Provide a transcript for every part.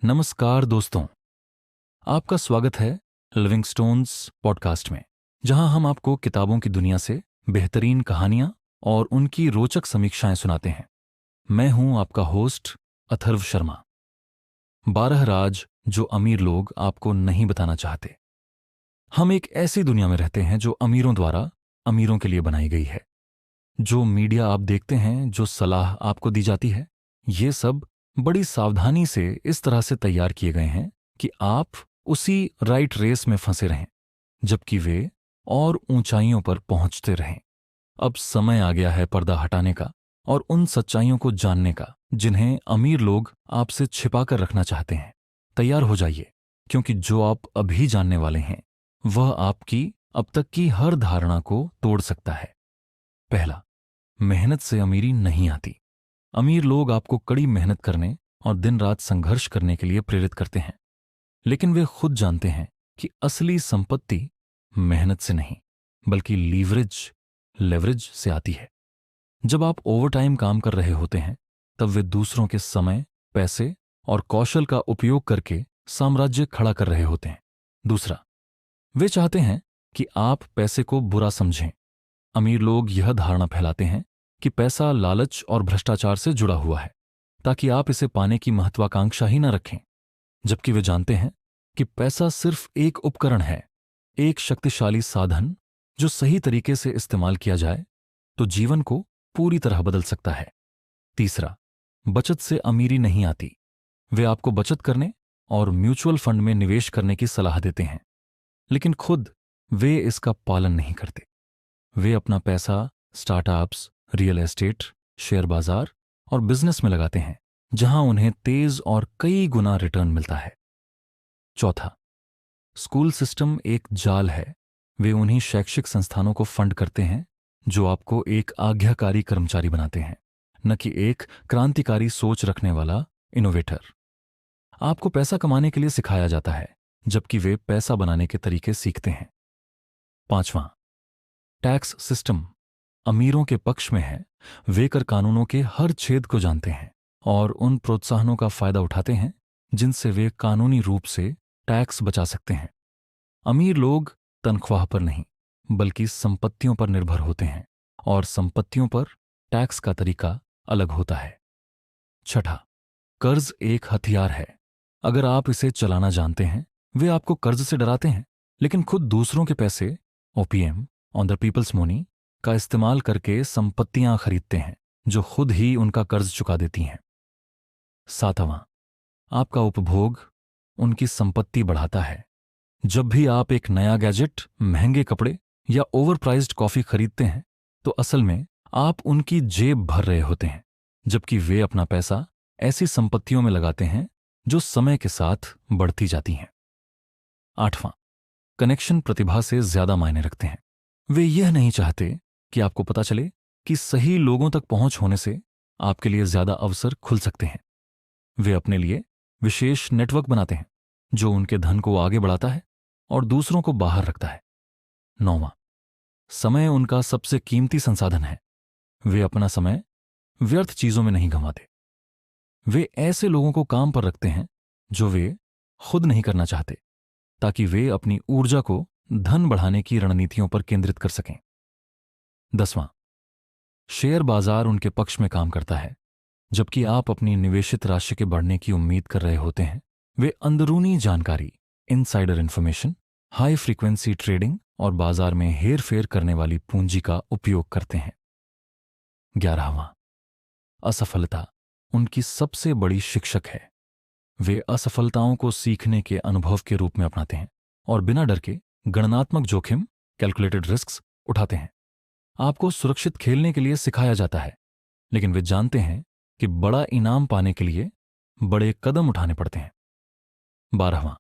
नमस्कार दोस्तों, आपका स्वागत है लिविंग स्टोन्स पॉडकास्ट में, जहां हम आपको किताबों की दुनिया से बेहतरीन कहानियां और उनकी रोचक समीक्षाएं सुनाते हैं। मैं हूं आपका होस्ट अथर्व शर्मा। 12 राज जो अमीर लोग आपको नहीं बताना चाहते। हम एक ऐसी दुनिया में रहते हैं जो अमीरों द्वारा अमीरों के लिए बनाई गई है। जो मीडिया आप देखते हैं, जो सलाह आपको दी जाती है, ये सब बड़ी सावधानी से इस तरह से तैयार किए गए हैं कि आप उसी राइट रेस में फंसे रहें, जबकि वे और ऊंचाइयों पर पहुंचते रहें। अब समय आ गया है पर्दा हटाने का और उन सच्चाइयों को जानने का जिन्हें अमीर लोग आपसे छिपा कर रखना चाहते हैं। तैयार हो जाइए, क्योंकि जो आप अभी जानने वाले हैं वह आपकी अब तक की हर धारणा को तोड़ सकता है। पहला, मेहनत से अमीरी नहीं आती। अमीर लोग आपको कड़ी मेहनत करने और दिन रात संघर्ष करने के लिए प्रेरित करते हैं, लेकिन वे खुद जानते हैं कि असली संपत्ति मेहनत से नहीं बल्कि लेवरेज से आती है। जब आप ओवरटाइम काम कर रहे होते हैं, तब वे दूसरों के समय, पैसे और कौशल का उपयोग करके साम्राज्य खड़ा कर रहे होते हैं। दूसरा, वे चाहते हैं कि आप पैसे को बुरा समझें। अमीर लोग यह धारणा फैलाते हैं कि पैसा लालच और भ्रष्टाचार से जुड़ा हुआ है, ताकि आप इसे पाने की महत्वाकांक्षा ही न रखें, जबकि वे जानते हैं कि पैसा सिर्फ एक उपकरण है, एक शक्तिशाली साधन जो सही तरीके से इस्तेमाल किया जाए तो जीवन को पूरी तरह बदल सकता है। तीसरा, बचत से अमीरी नहीं आती। वे आपको बचत करने और म्यूचुअल फंड में निवेश करने की सलाह देते हैं, लेकिन खुद वे इसका पालन नहीं करते। वे अपना पैसा स्टार्टअप्स, रियल एस्टेट, शेयर बाजार और बिजनेस में लगाते हैं, जहां उन्हें तेज और कई गुना रिटर्न मिलता है। चौथा, स्कूल सिस्टम एक जाल है। वे उन्हीं शैक्षिक संस्थानों को फंड करते हैं जो आपको एक आज्ञाकारी कर्मचारी बनाते हैं, न कि एक क्रांतिकारी सोच रखने वाला इनोवेटर। आपको पैसा कमाने के लिए सिखाया जाता है, जबकि वे पैसा बनाने के तरीके सीखते हैं। पांचवां, टैक्स सिस्टम अमीरों के पक्ष में है। वे कर कानूनों के हर छेद को जानते हैं और उन प्रोत्साहनों का फायदा उठाते हैं जिनसे वे कानूनी रूप से टैक्स बचा सकते हैं। अमीर लोग तनख्वाह पर नहीं बल्कि संपत्तियों पर निर्भर होते हैं, और संपत्तियों पर टैक्स का तरीका अलग होता है। छठा, कर्ज एक हथियार है। अगर आप इसे चलाना जानते हैं, वे आपको कर्ज से डराते हैं, लेकिन खुद दूसरों के पैसे, OPM on the people's money, का इस्तेमाल करके संपत्तियां खरीदते हैं जो खुद ही उनका कर्ज चुका देती हैं। सातवां, आपका उपभोग उनकी संपत्ति बढ़ाता है। जब भी आप एक नया गैजेट, महंगे कपड़े या ओवरप्राइज्ड कॉफी खरीदते हैं, तो असल में आप उनकी जेब भर रहे होते हैं, जबकि वे अपना पैसा ऐसी संपत्तियों में लगाते हैं जो समय के साथ बढ़ती जाती हैं। आठवां, कनेक्शन प्रतिभा से ज्यादा मायने रखते हैं। वे यह नहीं चाहते कि आपको पता चले कि सही लोगों तक पहुंच होने से आपके लिए ज्यादा अवसर खुल सकते हैं। वे अपने लिए विशेष नेटवर्क बनाते हैं जो उनके धन को आगे बढ़ाता है और दूसरों को बाहर रखता है। नौवां, समय उनका सबसे कीमती संसाधन है। वे अपना समय व्यर्थ चीजों में नहीं गंवाते। वे ऐसे लोगों को काम पर रखते हैं जो वे खुद नहीं करना चाहते, ताकि वे अपनी ऊर्जा को धन बढ़ाने की रणनीतियों पर केंद्रित कर सकें। 10वां, शेयर बाजार उनके पक्ष में काम करता है। जबकि आप अपनी निवेशित राशि के बढ़ने की उम्मीद कर रहे होते हैं, वे अंदरूनी जानकारी, insider information, high frequency trading और बाजार में हेर फेर करने वाली पूंजी का उपयोग करते हैं। 11वां, असफलता उनकी सबसे बड़ी शिक्षक है। वे असफलताओं को सीखने के अनुभव के रूप में अपनाते हैं और बिना डर के गणनात्मक जोखिम, कैलकुलेटेड रिस्क्स उठाते हैं। आपको सुरक्षित खेलने के लिए सिखाया जाता है, लेकिन वे जानते हैं कि बड़ा इनाम पाने के लिए बड़े कदम उठाने पड़ते हैं। 12वां,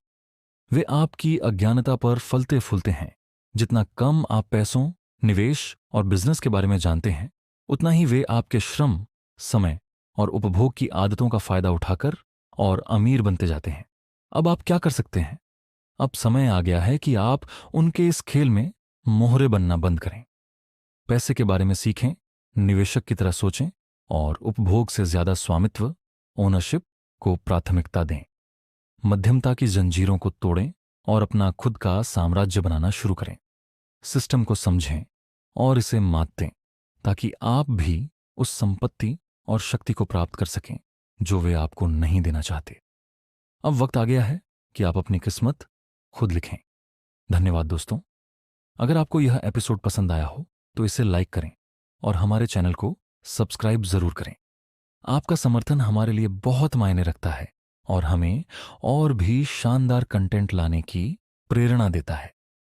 वे आपकी अज्ञानता पर फलते फूलते हैं। जितना कम आप पैसों, निवेश और बिजनेस के बारे में जानते हैं, उतना ही वे आपके श्रम, समय और उपभोग की आदतों का फायदा उठाकर और अमीर बनते जाते हैं। अब आप क्या कर सकते हैं? अब समय आ गया है कि आप उनके इस खेल में मोहरे बनना बंद करें। पैसे के बारे में सीखें, निवेशक की तरह सोचें और उपभोग से ज्यादा स्वामित्व, ओनरशिप को प्राथमिकता दें। मध्यमता की जंजीरों को तोड़ें और अपना खुद का साम्राज्य बनाना शुरू करें। सिस्टम को समझें और इसे मात दें, ताकि आप भी उस संपत्ति और शक्ति को प्राप्त कर सकें जो वे आपको नहीं देना चाहते। अब वक्त आ गया है कि आप अपनी किस्मत खुद लिखें। धन्यवाद दोस्तों। अगर आपको यह एपिसोड पसंद आया हो तो इसे लाइक करें और हमारे चैनल को सब्सक्राइब जरूर करें। आपका समर्थन हमारे लिए बहुत मायने रखता है और हमें और भी शानदार कंटेंट लाने की प्रेरणा देता है।